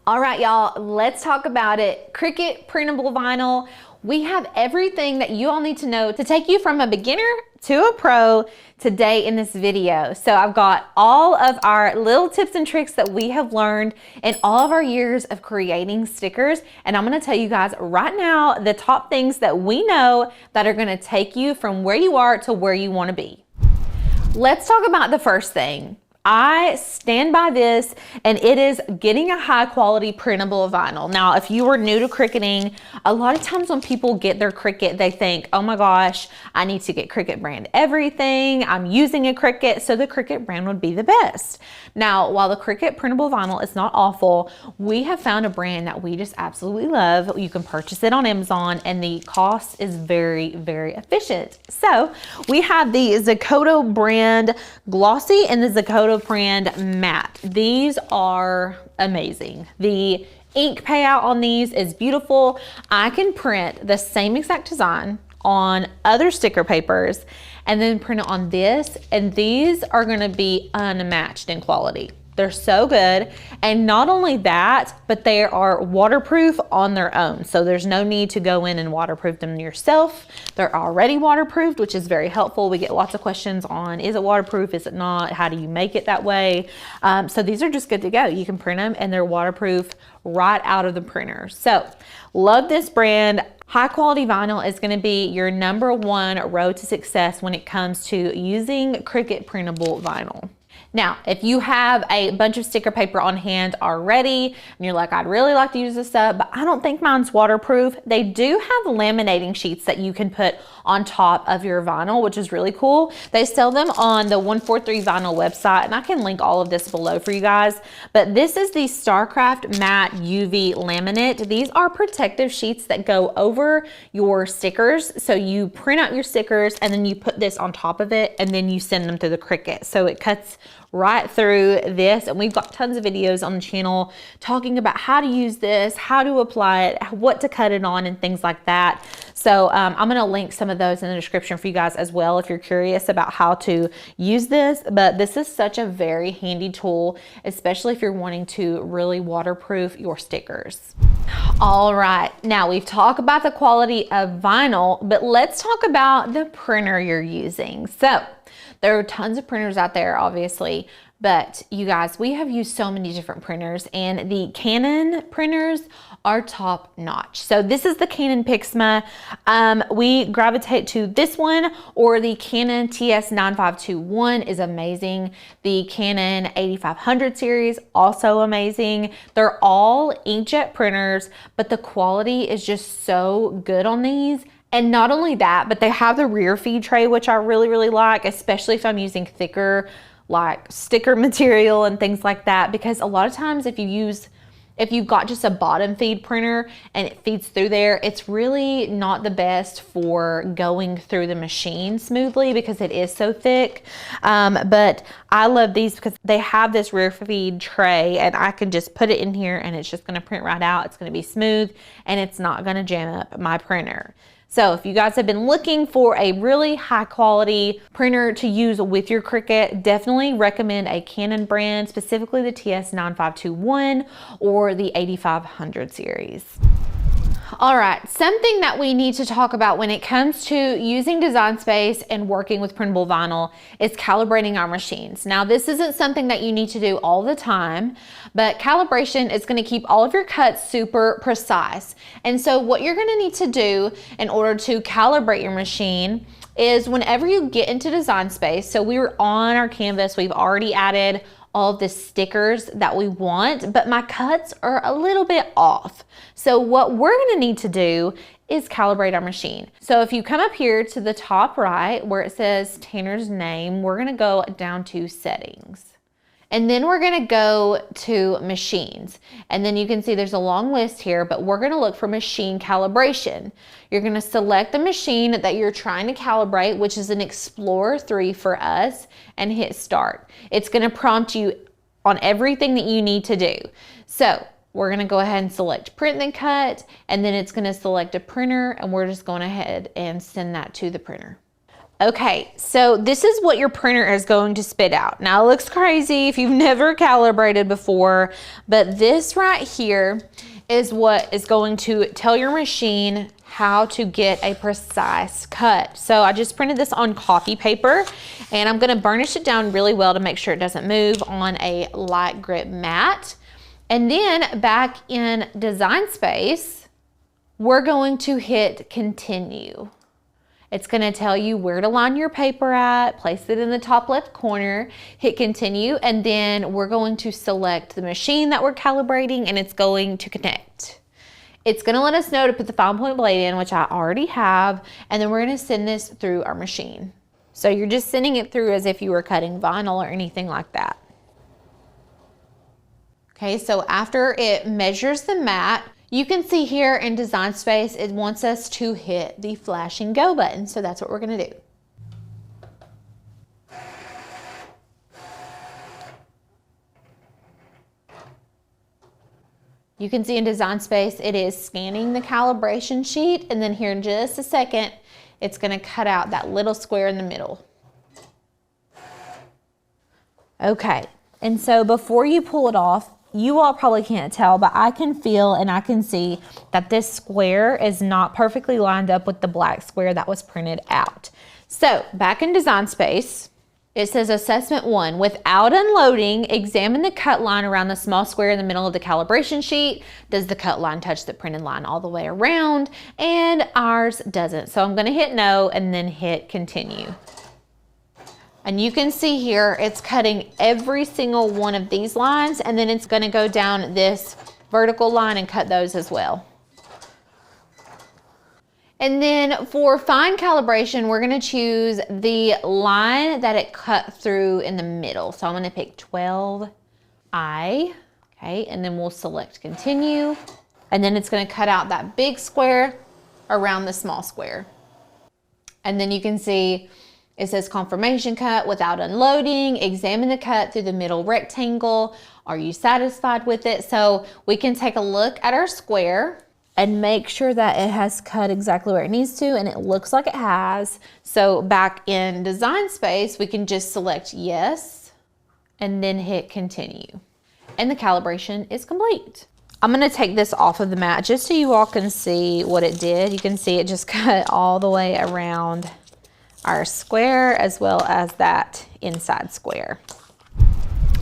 All right, y'all, let's talk about it. Cricut printable vinyl. We have everything that you all need to know to take you from a beginner to a pro today in this video. So I've got all of our little tips and tricks that we have learned in all of our years of creating stickers. And I'm gonna tell you guys right now, the top things that we know that are gonna take you from where you are to where you wanna be. Let's talk about the first thing. I stand by this, and it is getting a high quality printable vinyl. Now, if you were new to cricketing, a lot of times when people get their Cricut, they think, oh my gosh, I need to get Cricut brand everything. I'm using a Cricut, so the Cricut brand would be the best. Now, while the Cricut printable vinyl is not awful, we have found a brand that we just absolutely love. You can purchase it on Amazon, and the cost is very, very efficient. So we have the Zicoto brand Glossy and the Zicoto brand Matte. These are amazing. The ink payout on these is beautiful. I can print the same exact design on other sticker papers and then print it on this, and these are going to be unmatched in quality. They're so good. And not only that, but they are waterproof on their own. So there's no need to go in and waterproof them yourself. They're already waterproofed, which is very helpful. We get lots of questions on, is it waterproof? Is it not? How do you make it that way? So these are just good to go. You can print them and they're waterproof right out of the printer. So love this brand. High quality vinyl is going to be your #1 road to success when it comes to using Cricut printable vinyl. Now, if you have a bunch of sticker paper on hand already and you're like, I'd really like to use this up, but I don't think mine's waterproof, they do have laminating sheets that you can put on top of your vinyl, which is really cool. They sell them on the 143 Vinyl website, and I can link all of this below for you guys. But this is the Starcraft Matte UV Laminate. These are protective sheets that go over your stickers. So you print out your stickers and then you put this on top of it and then you send them through the Cricut. So it cuts right through this, and we've got tons of videos on the channel talking about how to use this, how to apply it, what to cut it on, and things like that. So I'm going to link some of those in the description for you guys as well if you're curious about how to use this. But this is such a very handy tool, especially if you're wanting to really waterproof your stickers. All right, now we've talked about the quality of vinyl, but let's talk about the printer you're using. So there are tons of printers out there, obviously, but you guys, we have used so many different printers, and the Canon printers are top notch. So this is the Canon Pixma. We gravitate to this one, or the Canon TS9521 is amazing. The Canon 8500 series, also amazing. They're all inkjet printers, but the quality is just so good on these. And not only that, but they have the rear feed tray, which I really, really like, especially if I'm using thicker like sticker material and things like that, because a lot of times if you've got just a bottom feed printer and it feeds through there, it's really not the best for going through the machine smoothly because it is so thick. But I love these because they have this rear feed tray, and I can just put it in here and it's just going to print right out. It's going to be smooth and it's not going to jam up my printer. So if you guys have been looking for a really high quality printer to use with your Cricut, definitely recommend a Canon brand, specifically the TS9521 or the 8500 series. All right, something that we need to talk about when it comes to using Design Space and working with printable vinyl is calibrating our machines. Now, this isn't something that you need to do all the time, but calibration is going to keep all of your cuts super precise. And so what you're going to need to do in order to calibrate your machine is whenever you get into Design Space, so we were on our canvas, we've already added all of the stickers that we want, but my cuts are a little bit off. So what we're gonna need to do is calibrate our machine. So if you come up here to the top right where it says Tanner's name, we're gonna go down to settings. And then we're gonna go to machines. And then you can see there's a long list here, but we're gonna look for machine calibration. You're gonna select the machine that you're trying to calibrate, which is an Explorer 3 for us, and hit start. It's gonna prompt you on everything that you need to do. So we're gonna go ahead and select print then cut, and then it's gonna select a printer, and we're just going ahead and send that to the printer. Okay, so this is what your printer is going to spit out. Now it looks crazy if you've never calibrated before, but this right here is what is going to tell your machine how to get a precise cut. So I just printed this on copy paper, and I'm gonna burnish it down really well to make sure it doesn't move on a light grip mat. And then back in Design Space, we're going to hit continue. It's gonna tell you where to line your paper at, place it in the top left corner, hit continue, and then we're going to select the machine that we're calibrating, and it's going to connect. It's gonna let us know to put the fine point blade in, which I already have, and then we're gonna send this through our machine. So you're just sending it through as if you were cutting vinyl or anything like that. Okay, so after it measures the mat, you can see here in Design Space, it wants us to hit the flashing go button. So that's what we're gonna do. You can see in Design Space, it is scanning the calibration sheet, and then here in just a second, it's gonna cut out that little square in the middle. Okay, and so before you pull it off, you all probably can't tell, but I can feel and I can see that this square is not perfectly lined up with the black square that was printed out. So back in Design Space, it says Assessment 1, without unloading, examine the cut line around the small square in the middle of the calibration sheet. Does the cut line touch the printed line all the way around? And ours doesn't. So I'm gonna hit no and then hit continue. And you can see here, it's cutting every single one of these lines, and then it's gonna go down this vertical line and cut those as well. And then for fine calibration, we're gonna choose the line that it cut through in the middle. So I'm gonna pick 12I, okay, and then we'll select continue. And then it's gonna cut out that big square around the small square. And then you can see it says confirmation cut without unloading, examine the cut through the middle rectangle. Are you satisfied with it? So we can take a look at our square and make sure that it has cut exactly where it needs to, and it looks like it has. So back in Design Space, we can just select yes, and then hit continue. And the calibration is complete. I'm gonna take this off of the mat just so you all can see what it did. You can see it just cut all the way around our square as well as that inside square.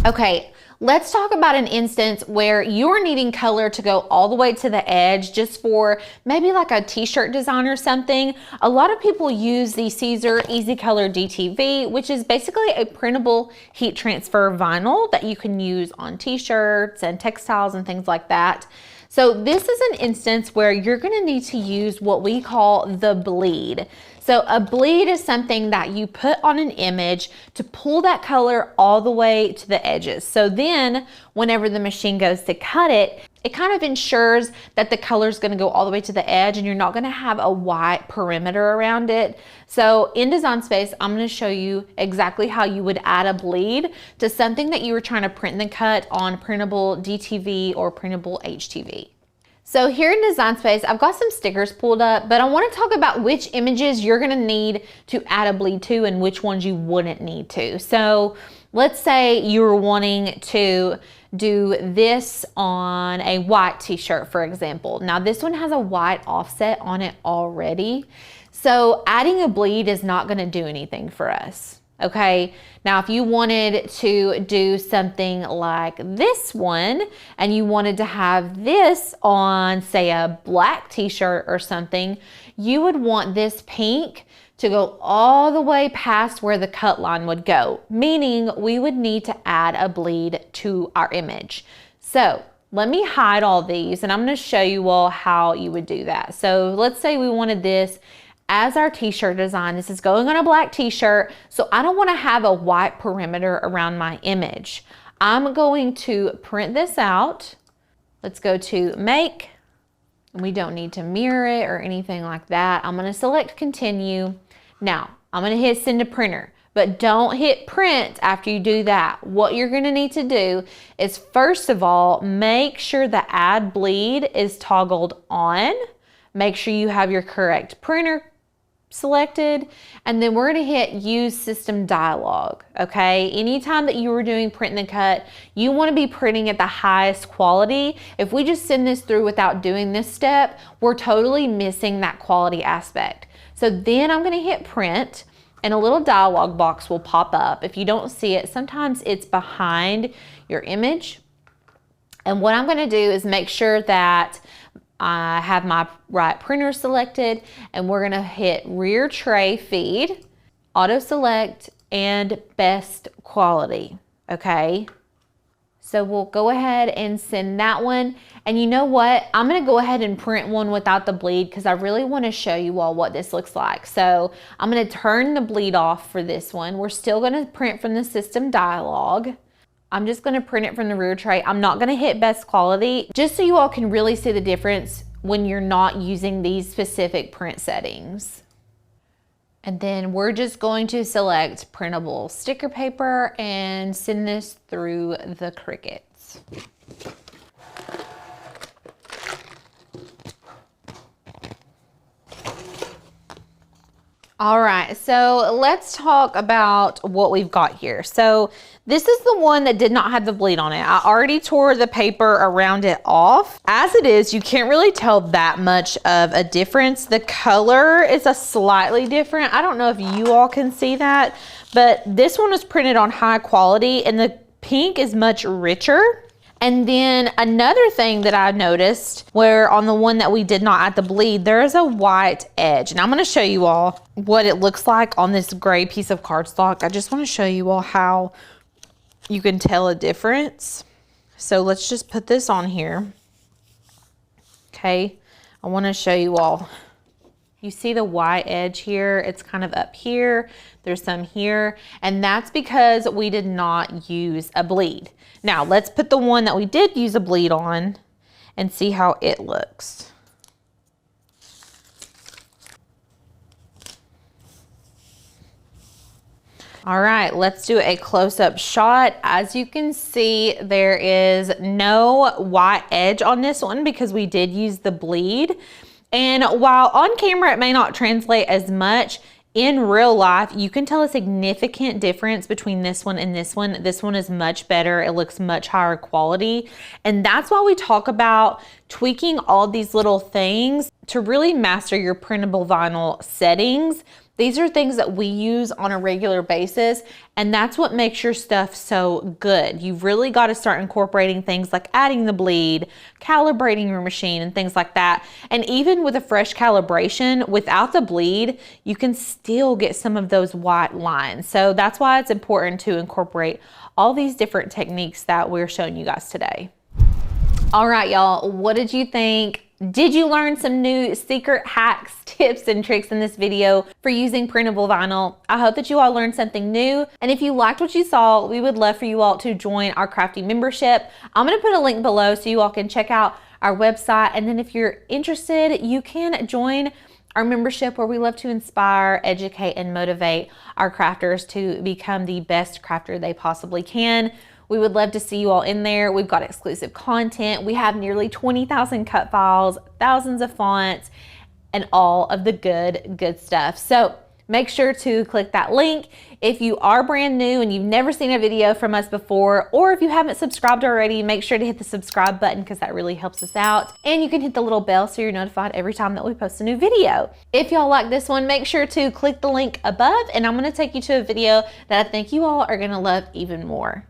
Okay, let's talk about an instance where you're needing color to go all the way to the edge just for maybe like a t-shirt design or something. A lot of people use the Siser EasyColor DTV, which is basically a printable heat transfer vinyl that you can use on t-shirts and textiles and things like that. So this is an instance where you're gonna need to use what we call the bleed. So a bleed is something that you put on an image to pull that color all the way to the edges. So then whenever the machine goes to cut it, it kind of ensures that the color is gonna go all the way to the edge and you're not gonna have a white perimeter around it. So in Design Space, I'm gonna show you exactly how you would add a bleed to something that you were trying to print and cut on Printable DTV or Printable HTV. So here in Design Space, I've got some stickers pulled up, but I want to talk about which images you're going to need to add a bleed to and which ones you wouldn't need to. So let's say you were wanting to do this on a white t-shirt, for example. Now this one has a white offset on it already. So adding a bleed is not going to do anything for us. Okay, now if you wanted to do something like this one and you wanted to have this on, say, a black t-shirt or something, you would want this pink to go all the way past where the cut line would go, meaning we would need to add a bleed to our image. So let me hide all these and I'm going to show you all how you would do that. So let's say we wanted this as our t-shirt design. This is going on a black t-shirt, so I don't want to have a white perimeter around my image. I'm going to print this out. Let's go to Make. We don't need to mirror it or anything like that. I'm going to select Continue. Now, I'm going to hit Send to Printer, but don't hit Print after you do that. What you're going to need to do is, first of all, make sure the Add Bleed is toggled on. Make sure you have your correct printer selected, and then we're going to hit use system dialog. Okay, anytime that you are doing print and cut, you want to be printing at the highest quality. If we just send this through without doing this step, we're totally missing that quality aspect. So then I'm going to hit print, and a little dialog box will pop up. If you don't see it, sometimes it's behind your image. And what I'm going to do is make sure that I have my right printer selected, and we're gonna hit rear tray feed, auto select, and best quality, okay? So we'll go ahead and send that one. And you know what? I'm gonna go ahead and print one without the bleed because I really wanna show you all what this looks like. So I'm gonna turn the bleed off for this one. We're still gonna print from the system dialog. I'm just gonna print it from the rear tray. I'm not gonna hit best quality, just so you all can really see the difference when you're not using these specific print settings. And then we're just going to select printable sticker paper and send this through the Cricuts. All right, so let's talk about what we've got here. So this is the one that did not have the bleed on it. I already tore the paper around it off. As it is, you can't really tell that much of a difference. The color is a slightly different. I don't know if you all can see that, but this one was printed on high quality and the pink is much richer. And then another thing that I noticed, where on the one that we did not add the bleed, there is a white edge. And I'm gonna show you all what it looks like on this gray piece of cardstock. I just wanna show you all how you can tell a difference. So let's just put this on here. Okay, I wanna show you all. You see the white edge here? It's kind of up here. There's some here. And that's because we did not use a bleed. Now let's put the one that we did use a bleed on and see how it looks. All right, let's do a close-up shot. As you can see, there is no white edge on this one because we did use the bleed. And while on camera it may not translate as much, in real life, you can tell a significant difference between this one and this one. This one is much better. It looks much higher quality. And that's why we talk about tweaking all these little things to really master your printable vinyl settings. These are things that we use on a regular basis, and that's what makes your stuff so good. You've really got to start incorporating things like adding the bleed, calibrating your machine, and things like that. And even with a fresh calibration, without the bleed, you can still get some of those white lines. So that's why it's important to incorporate all these different techniques that we're showing you guys today. All right, y'all, what did you think? Did you learn some new secret hacks, tips, and tricks in this video for using printable vinyl? I hope that you all learned something new. And if you liked what you saw, we would love for you all to join our Crafty membership. I'm gonna put a link below so you all can check out our website. And then if you're interested, you can join our membership where we love to inspire, educate, and motivate our crafters to become the best crafter they possibly can. We would love to see you all in there. We've got exclusive content. We have nearly 20,000 cut files, thousands of fonts, and all of the good stuff. So make sure to click that link. If you are brand new and you've never seen a video from us before, or if you haven't subscribed already, make sure to hit the subscribe button because that really helps us out. And you can hit the little bell so you're notified every time that we post a new video. If y'all like this one, make sure to click the link above, and I'm gonna take you to a video that I think you all are gonna love even more.